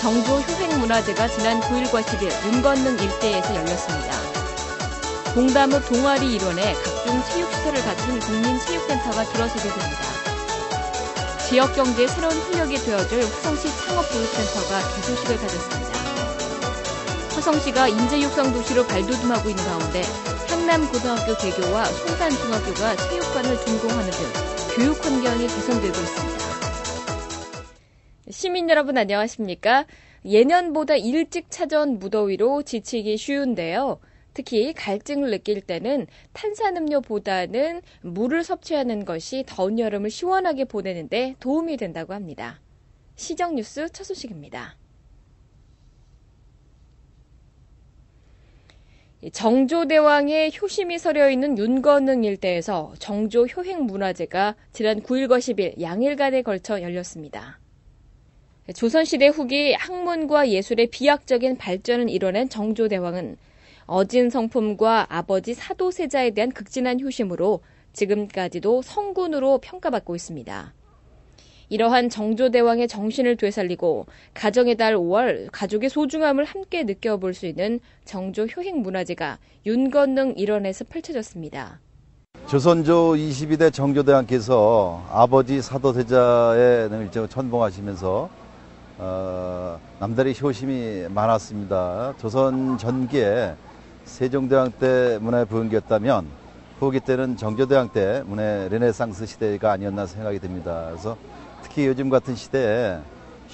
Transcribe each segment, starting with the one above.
정조 효행문화제가 지난 9일과 10일 윤건능 일대에서 열렸습니다. 봉담읍 동아리 일원에 각종 체육시설을 갖춘 국민체육센터가 들어서게 됩니다. 지역경제의 새로운 활력이 되어줄 화성시 창업교육센터가 개소식을 가졌습니다. 화성시가 인재육성도시로 발돋움하고 있는 가운데 향남고등학교 개교와 송산중학교가 체육관을 준공하는 등 교육 환경이 개선되고 있습니다. 시민 여러분 안녕하십니까? 예년보다 일찍 찾아온 무더위로 지치기 쉬운데요. 특히 갈증을 느낄 때는 탄산음료보다는 물을 섭취하는 것이 더운 여름을 시원하게 보내는 데 도움이 된다고 합니다. 시정뉴스 첫 소식입니다. 정조대왕의 효심이 서려 있는 윤건능 일대에서 정조 효행문화제가 지난 9일과 10일 양일간에 걸쳐 열렸습니다. 조선시대 후기 학문과 예술의 비약적인 발전을 이뤄낸 정조대왕은 어진 성품과 아버지 사도세자에 대한 극진한 효심으로 지금까지도 성군으로 평가받고 있습니다. 이러한 정조대왕의 정신을 되살리고 가정의 달 5월 가족의 소중함을 함께 느껴볼 수 있는 정조 효행문화제가 윤건능 일원에서 펼쳐졌습니다. 조선조 22대 정조대왕께서 아버지 사도세자의 일정을 천봉하시면서 남다리 효심이 많았습니다. 조선 전기에 세종대왕 때 문화의 부흥기였다면 후기 때는 정조대왕 때 문화의 르네상스 시대가 아니었나 생각이 듭니다. 그래서 특히 요즘 같은 시대에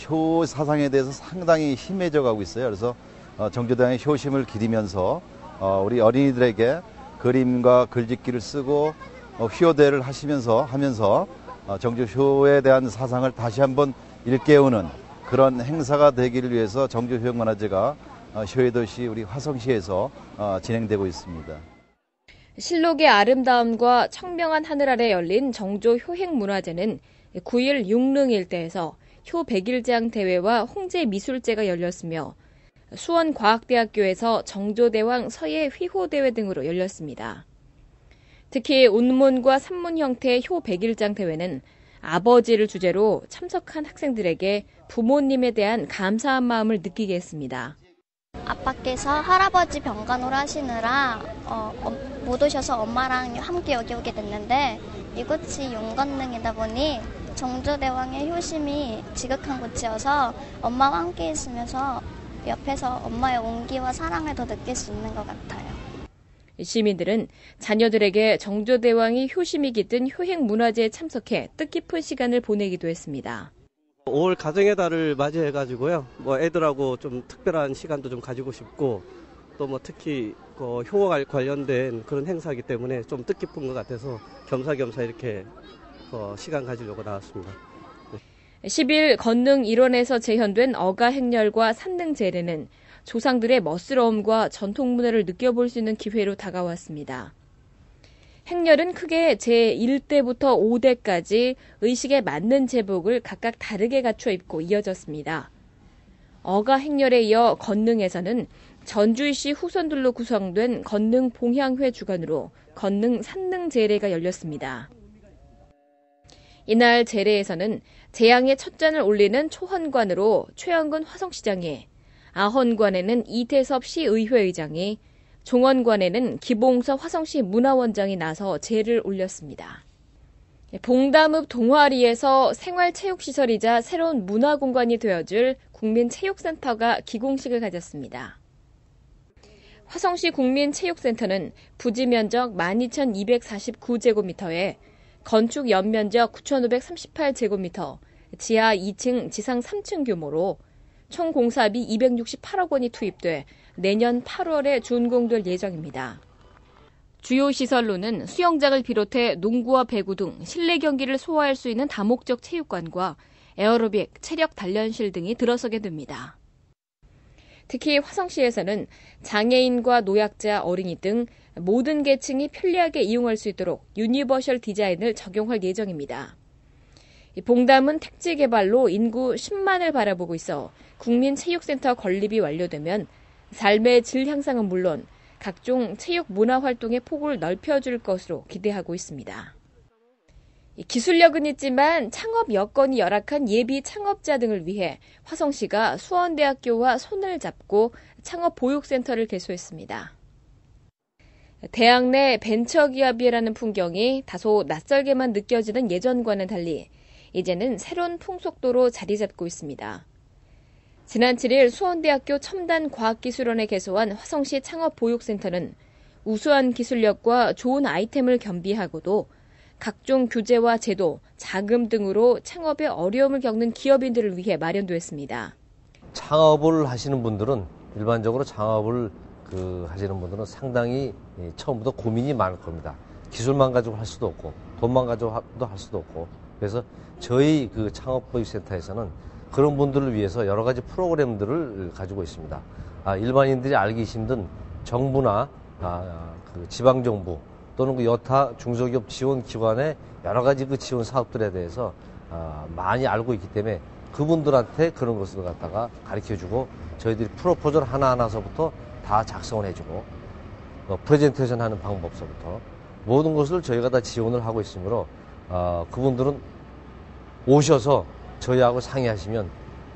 효 사상에 대해서 상당히 희미해져 가고 있어요. 그래서 정조대왕의 효심을 기리면서 우리 어린이들에게 그림과 글짓기를 쓰고 효대를 하면서 정조 효에 대한 사상을 다시 한번 일깨우는 그런 행사가 되기를 위해서 정조 효행문화제가 효의 도시 우리 화성시에서 진행되고 있습니다. 실록의 아름다움과 청명한 하늘 아래 열린 정조 효행문화제는 9일 육릉 일대에서 효 백일장 대회와 홍제 미술제가 열렸으며 수원과학대학교에서 정조대왕 서예 휘호대회 등으로 열렸습니다. 특히 운문과 산문 형태의 효 백일장 대회는 아버지를 주제로 참석한 학생들에게 부모님에 대한 감사한 마음을 느끼게 했습니다. 아빠께서 할아버지 병간호를 하시느라 못 오셔서 엄마랑 함께 여기 오게 됐는데 이곳이 윤건능이다 보니 정조대왕의 효심이 지극한 곳이어서 엄마와 함께 있으면서 옆에서 엄마의 온기와 사랑을 더 느낄 수 있는 것 같아요. 시민들은 자녀들에게 정조대왕이 효심이 깃든 효행문화제에 참석해 뜻깊은 시간을 보내기도 했습니다. 5월 가정의 달을 맞이해가지고요. 애들하고 좀 특별한 시간도 좀 가지고 싶고 또 특히 효와 관련된 그런 행사이기 때문에 좀 뜻깊은 것 같아서 겸사겸사 이렇게 시간 가지려고 나왔습니다. 10일 건능 일원에서 재현된 어가 행렬과 산능 제례는 조상들의 멋스러움과 전통 문화를 느껴볼 수 있는 기회로 다가왔습니다. 행렬은 크게 제1대부터 5대까지 의식에 맞는 제복을 각각 다르게 갖춰 입고 이어졌습니다. 어가 행렬에 이어 건능에서는 전주시 후손들로 구성된 건능 봉향회 주관으로 건능 산능 제례가 열렸습니다. 이날 제례에서는 재앙의 첫 잔을 올리는 초헌관으로 최영근 화성시장이, 아헌관에는 이태섭 시의회의장이, 종헌관에는 기봉섭 화성시 문화원장이 나서 제를 올렸습니다. 봉담읍 동아리에서 생활체육시설이자 새로운 문화공간이 되어줄 국민체육센터가 기공식을 가졌습니다. 화성시 국민체육센터는 부지 면적 12,249제곱미터에 건축 연면적 9,538제곱미터, 지하 2층, 지상 3층 규모로 총 공사비 268억 원이 투입돼 내년 8월에 준공될 예정입니다. 주요 시설로는 수영장을 비롯해 농구와 배구 등 실내 경기를 소화할 수 있는 다목적 체육관과 에어로빅, 체력 단련실 등이 들어서게 됩니다. 특히 화성시에서는 장애인과 노약자, 어린이 등 모든 계층이 편리하게 이용할 수 있도록 유니버셜 디자인을 적용할 예정입니다. 봉담은 택지 개발로 인구 10만을 바라보고 있어 국민체육센터 건립이 완료되면 삶의 질 향상은 물론 각종 체육 문화 활동의 폭을 넓혀줄 것으로 기대하고 있습니다. 기술력은 있지만 창업 여건이 열악한 예비 창업자 등을 위해 화성시가 수원대학교와 손을 잡고 창업보육센터를 개소했습니다. 대학 내 벤처기업이라는 풍경이 다소 낯설게만 느껴지는 예전과는 달리 이제는 새로운 풍속도로 자리 잡고 있습니다. 지난 7일 수원대학교 첨단과학기술원에 개소한 화성시 창업보육센터는 우수한 기술력과 좋은 아이템을 겸비하고도 각종 규제와 제도, 자금 등으로 창업에 어려움을 겪는 기업인들을 위해 마련됐습니다. 창업을 하시는 분들은 일반적으로 창업을 하시는 분들은 상당히 처음부터 고민이 많을 겁니다. 기술만 가지고 할 수도 없고 돈만 가지고도 할 수도 없고 그래서 저희 창업보육센터에서는 그런 분들을 위해서 여러 가지 프로그램들을 가지고 있습니다. 일반인들이 알기 힘든 정부나 지방정부 또는 여타 중소기업 지원기관의 여러 가지 지원 사업들에 대해서 많이 알고 있기 때문에 그분들한테 그런 것을 갖다가 가르쳐주고 저희들이 프로포절 하나하나서부터 다 작성을 해주고 프레젠테이션 하는 방법서부터 모든 것을 저희가 다 지원을 하고 있으므로 그분들은 오셔서 저희하고 상의하시면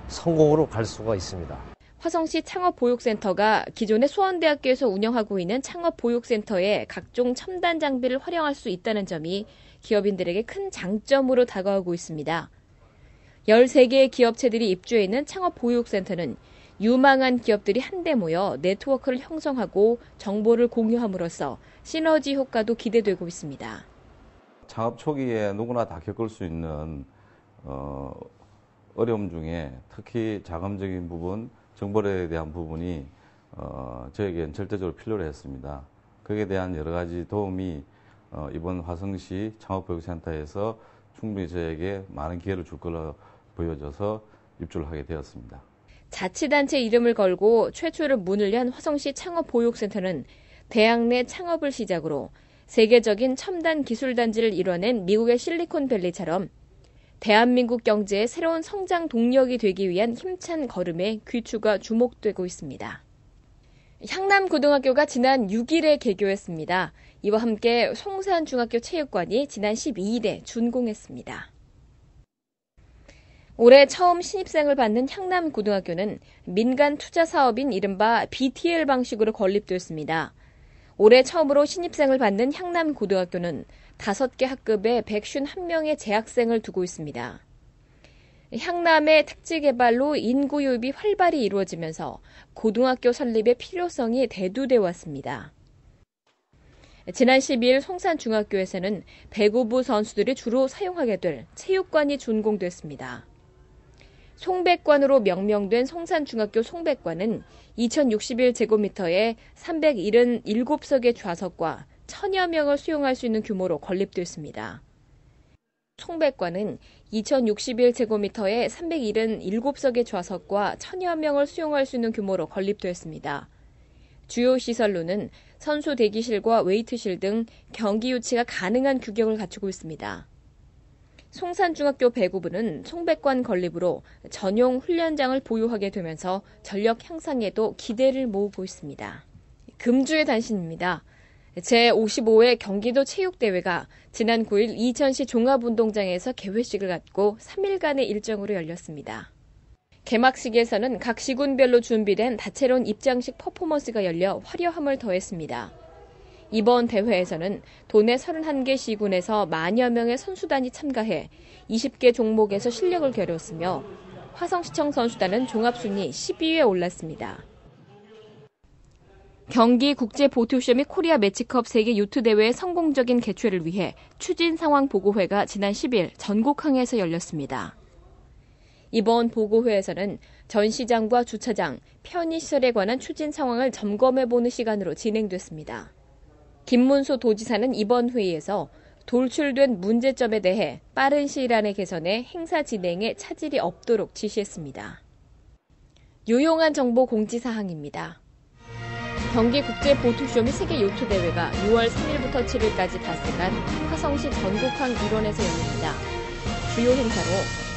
성공으로 갈 수가 있습니다. 화성시 창업보육센터가 기존의 수원대학교에서 운영하고 있는 창업보육센터에 각종 첨단 장비를 활용할 수 있다는 점이 기업인들에게 큰 장점으로 다가오고 있습니다. 13개의 기업체들이 입주해 있는 창업보육센터는 유망한 기업들이 한데 모여 네트워크를 형성하고 정보를 공유함으로써 시너지 효과도 기대되고 있습니다. 창업 초기에 누구나 다 겪을 수 있는 어려움 중에 특히 자금적인 부분, 정보에 대한 부분이 저에겐 절대적으로 필요로 했습니다. 거기에 대한 여러 가지 도움이 이번 화성시 창업보육센터에서 충분히 저에게 많은 기회를 줄 걸로 보여져서 입주를 하게 되었습니다. 자치단체 이름을 걸고 최초로 문을 연 화성시 창업보육센터는 대학 내 창업을 시작으로 세계적인 첨단 기술단지를 이뤄낸 미국의 실리콘밸리처럼 대한민국 경제의 새로운 성장 동력이 되기 위한 힘찬 걸음에 귀추가 주목되고 있습니다. 향남고등학교가 지난 6일에 개교했습니다. 이와 함께 송산중학교 체육관이 지난 12일에 준공했습니다. 올해 처음 신입생을 받는 향남고등학교는 민간 투자 사업인 이른바 BTL 방식으로 건립됐습니다. 올해 처음으로 신입생을 받는 향남고등학교는 5개 학급에 151명의 재학생을 두고 있습니다. 향남의 특지 개발로 인구 유입이 활발히 이루어지면서 고등학교 설립의 필요성이 대두돼 왔습니다. 지난 12일 송산중학교에서는 배구부 선수들이 주로 사용하게 될 체육관이 준공됐습니다. 송백관으로 명명된 송산중학교 송백관은 2061제곱미터에 377석의 좌석과 1000여 명을 수용할 수 있는 규모로 건립됐습니다. 송백관은 2061제곱미터에 377석의 좌석과 1000여 명을 수용할 수 있는 규모로 건립됐습니다. 주요 시설로는 선수 대기실과 웨이트실 등 경기 유치가 가능한 규격을 갖추고 있습니다. 송산중학교 배구부는 송백관 건립으로 전용 훈련장을 보유하게 되면서 전력 향상에도 기대를 모으고 있습니다. 금주의 단신입니다. 제55회 경기도 체육대회가 지난 9일 이천시 종합운동장에서 개회식을 갖고 3일간의 일정으로 열렸습니다. 개막식에서는 각 시군별로 준비된 다채로운 입장식 퍼포먼스가 열려 화려함을 더했습니다. 이번 대회에서는 도내 31개 시군에서 만여 명의 선수단이 참가해 20개 종목에서 실력을 겨뤘으며 화성시청 선수단은 종합순위 12위에 올랐습니다. 경기 국제보트쇼 및 코리아 매치컵 세계 요트대회의 성공적인 개최를 위해 추진상황보고회가 지난 10일 전국항에서 열렸습니다. 이번 보고회에서는 전시장과 주차장, 편의시설에 관한 추진 상황을 점검해보는 시간으로 진행됐습니다. 김문수 도지사는 이번 회의에서 돌출된 문제점에 대해 빠른 시일 안에 개선해 행사 진행에 차질이 없도록 지시했습니다. 유용한 정보 공지사항입니다. 경기국제보트쇼 및 세계요트대회가 6월 3일부터 7일까지 닷새간 화성시 전국항 일원에서 열립니다. 주요 행사로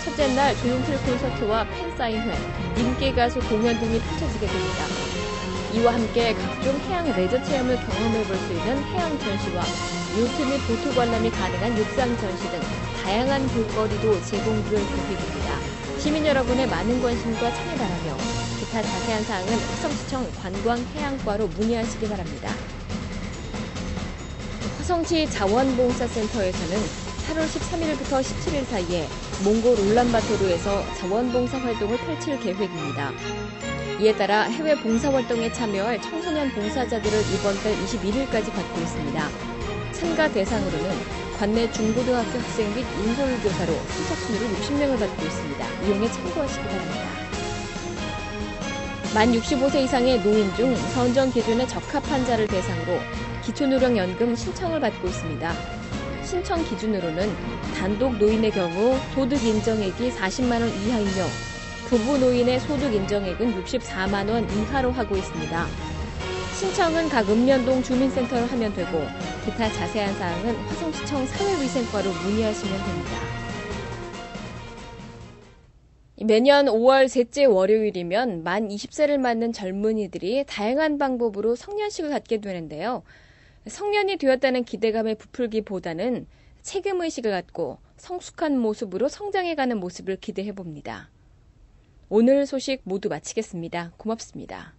첫째 날 조용필 콘서트와 팬사인회, 인기가수 공연 등이 펼쳐지게 됩니다. 이와 함께 각종 해양 레저 체험을 경험해볼 수 있는 해양 전시와 요트 및 보트 관람이 가능한 육상 전시 등 다양한 볼거리도 제공될 계획입니다. 시민 여러분의 많은 관심과 참여 바라며 기타 자세한 사항은 화성시청 관광해양과로 문의하시기 바랍니다. 화성시 자원봉사센터에서는 8월 13일부터 17일 사이에 몽골 울란바토르에서 자원봉사 활동을 펼칠 계획입니다. 이에 따라 해외 봉사활동에 참여할 청소년 봉사자들을 이번 달 21일까지 받고 있습니다. 참가 대상으로는 관내 중고등학교 학생 및 인솔교사로 선착순으로 60명을 받고 있습니다. 이용에 참고하시기 바랍니다. 만 65세 이상의 노인 중 선정 기준에 적합한 자를 대상으로 기초노령연금 신청을 받고 있습니다. 신청 기준으로는 단독 노인의 경우 소득 인정액이 40만 원 이하이며 부부 노인의 소득 인정액은 64만 원 이하로 하고 있습니다. 신청은 각 읍면동 주민센터로 하면 되고 기타 자세한 사항은 화성시청 사회위생과로 문의하시면 됩니다. 매년 5월 셋째 월요일이면 만 20세를 맞는 젊은이들이 다양한 방법으로 성년식을 갖게 되는데요. 성년이 되었다는 기대감에 부풀기보다는 책임의식을 갖고 성숙한 모습으로 성장해가는 모습을 기대해봅니다. 오늘 소식 모두 마치겠습니다. 고맙습니다.